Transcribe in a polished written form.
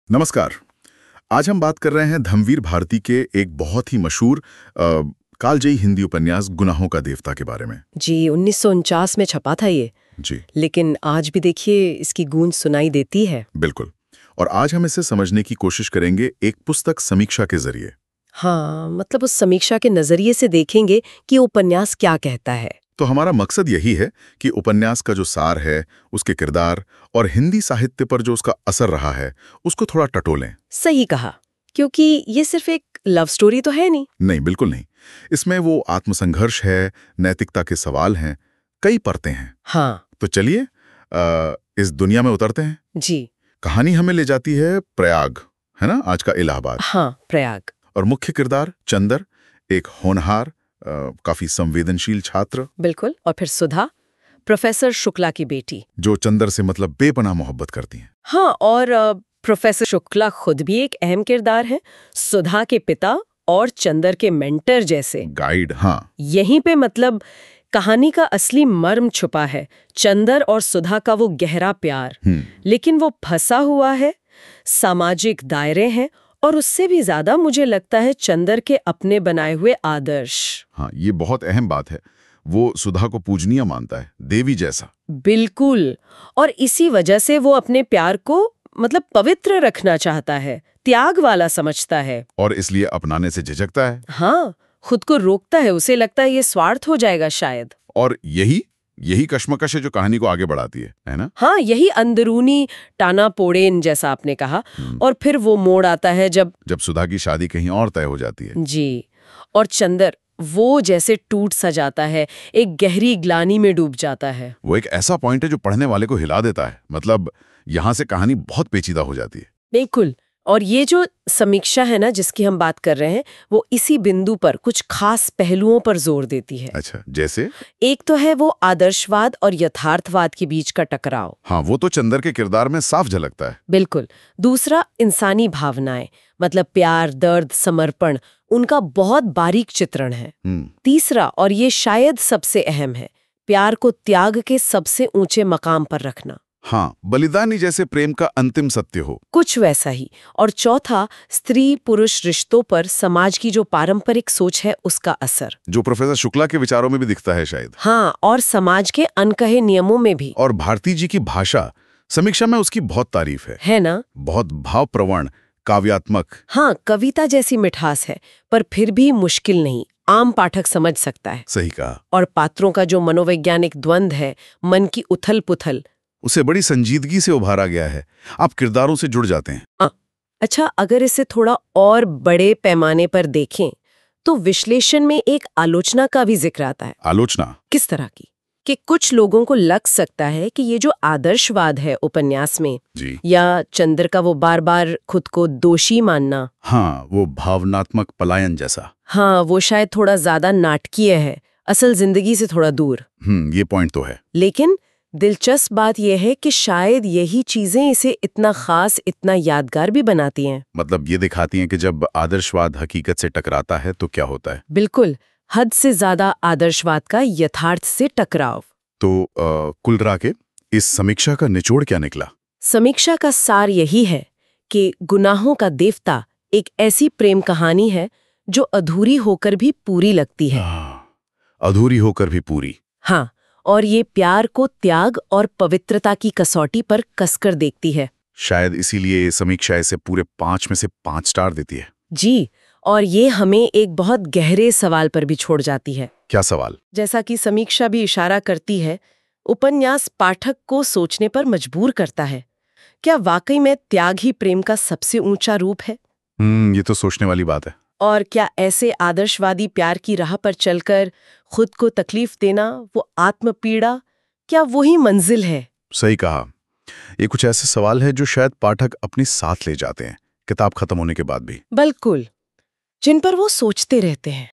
नमस्कार। आज हम बात कर रहे हैं धम्मवीर भारती के एक बहुत ही मशहूर कालजयी हिंदी उपन्यास गुनाहों का देवता के बारे में। जी 1949 में छपा था ये। जी लेकिन आज भी देखिए इसकी गूंज सुनाई देती है। बिल्कुल। और आज हम इसे समझने की कोशिश करेंगे एक पुस्तक समीक्षा के जरिए। हाँ, मतलब उस समीक्षा के नजरिए से देखेंगे कि उपन्यास क्या कहता है। तो हमारा मकसद यही है कि उपन्यास का जो सार है, उसके किरदार और हिंदी साहित्य पर जो उसका असर रहा है, उसको थोड़ा टटोलें। सही कहा, क्योंकि ये सिर्फ एक लव स्टोरी तो है नहीं। नहीं, बिल्कुल नहीं। इसमें वो आत्मसंघर्ष है, नैतिकता के सवाल हैं, कई परतें हैं। हाँ तो चलिए इस दुनिया में उतरते हैं। जी। कहानी हमें ले जाती है प्रयाग, है ना, आज का इलाहाबाद। हाँ, प्रयाग। और मुख्य किरदार चंदर, एक होनहार काफी संवेदनशील छात्र, बिल्कुल। और फिर सुधा, प्रोफेसर शुक्ला की बेटी। जो चंदर से मतलब बेपनाह मोहब्बत करती हैं। हाँ, और प्रोफेसर शुक्ला खुद भी एक अहम किरदार है, सुधा के पिता और चंदर के मेंटर जैसे गाइड। हाँ यहीं पे मतलब कहानी का असली मर्म छुपा है। चंदर और सुधा का वो गहरा प्यार, लेकिन वो फंसा हुआ है, सामाजिक दायरे हैं, और उससे भी ज्यादा मुझे लगता है चंदर के अपने बनाए हुए आदर्श। हाँ, ये बहुत अहम बात है। वो सुधा को पूजनीय मानता है, देवी जैसा। बिल्कुल। और इसी वजह से वो अपने प्यार को मतलब पवित्र रखना चाहता है, त्याग वाला समझता है। और इसलिए अपनाने से झिझकता है। हाँ, खुद को रोकता है, उसे लगता है ये स्वार्थ हो जाएगा शायद। और यही कश्मकश है जो कहानी को आगे बढ़ाती है ना? हाँ, यही अंदरूनी टाना पोड़ेन जैसा आपने कहा। और फिर वो मोड़ आता है जब सुधा की शादी कहीं और तय हो जाती है। जी। और चंदर वो जैसे टूट सा जाता है, एक गहरी ग्लानि में डूब जाता है। वो एक ऐसा पॉइंट है जो पढ़ने वाले को हिला देता है। मतलब यहाँ से कहानी बहुत पेचीदा हो जाती है। बिल्कुल। और ये जो समीक्षा है ना जिसकी हम बात कर रहे हैं, वो इसी बिंदु पर कुछ खास पहलुओं पर जोर देती है। अच्छा, जैसे? एक तो है वो आदर्शवाद और यथार्थवाद के बीच का टकराव। हाँ, वो तो चंदर के किरदार में साफ झलकता है। बिल्कुल। दूसरा, इंसानी भावनाएं, मतलब प्यार, दर्द, समर्पण, उनका बहुत बारीक चित्रण है। तीसरा, और ये शायद सबसे अहम है, प्यार को त्याग के सबसे ऊंचे मकाम पर रखना। हाँ, बलिदानी जैसे प्रेम का अंतिम सत्य हो। कुछ वैसा ही। और चौथा, स्त्री पुरुष रिश्तों पर समाज की जो पारंपरिक सोच है उसका असर, जो प्रोफेसर शुक्ला के विचारों में भी दिखता है शायद। हाँ, और समाज के अनकहे नियमों में भी। और भारती जी की भाषा, समीक्षा में उसकी बहुत तारीफ है ना? बहुत भावप्रवण, काव्यात्मक। हाँ, कविता जैसी मिठास है, पर फिर भी मुश्किल नहीं, आम पाठक समझ सकता है। सही कहा। और पात्रों का जो मनोवैज्ञानिक द्वंद्व है, मन की उथल पुथल, उसे बड़ी संजीदगी से उभारा गया है। आप किरदारों से जुड़ जाते हैं। अच्छा, अगर इसे थोड़ा और बड़े पैमाने पर देखें तो विश्लेषण में एक आलोचना का भी जिक्र आता है। आलोचना किस तरह की? कि कुछ लोगों को लग सकता है कि ये जो आदर्शवाद है उपन्यास में जी, या चंद्र का वो बार बार खुद को दोषी मानना, हाँ, वो भावनात्मक पलायन जैसा। हाँ, वो शायद थोड़ा ज्यादा नाटकीय है, असल जिंदगी से थोड़ा दूर। ये पॉइंट तो है। लेकिन दिलचस्प बात यह है कि शायद यही चीजें इसे इतना खास, इतना यादगार भी बनाती हैं। मतलब ये दिखाती हैं कि जब आदर्शवाद हकीकत से टकराता है तो क्या होता है। बिल्कुल, हद से ज्यादा आदर्शवाद का यथार्थ से टकराव। तो कुल रहा के इस समीक्षा का निचोड़ क्या निकला? समीक्षा का सार यही है कि गुनाहों का देवता एक ऐसी प्रेम कहानी है जो अधूरी होकर भी पूरी लगती है। अधूरी होकर भी पूरी। हाँ, और ये प्यार को त्याग और पवित्रता की कसौटी पर कसकर देखती है। शायद इसीलिए समीक्षा इसे पूरे 5 में से 5 स्टार देती है। जी, और ये हमें एक बहुत गहरे सवाल पर भी छोड़ जाती है। क्या सवाल? जैसा कि समीक्षा भी इशारा करती है, उपन्यास पाठक को सोचने पर मजबूर करता है। क्या वाकई में त्याग ही प्रेम का सबसे ऊंचा रूप है? ये तो सोचने वाली बात है। और क्या ऐसे आदर्शवादी प्यार की राह पर चलकर खुद को तकलीफ देना, वो आत्मपीड़ा, क्या वही मंजिल है? सही कहा। ये कुछ ऐसे सवाल है जो शायद पाठक अपने साथ ले जाते हैं किताब खत्म होने के बाद भी। बिल्कुल, जिन पर वो सोचते रहते हैं।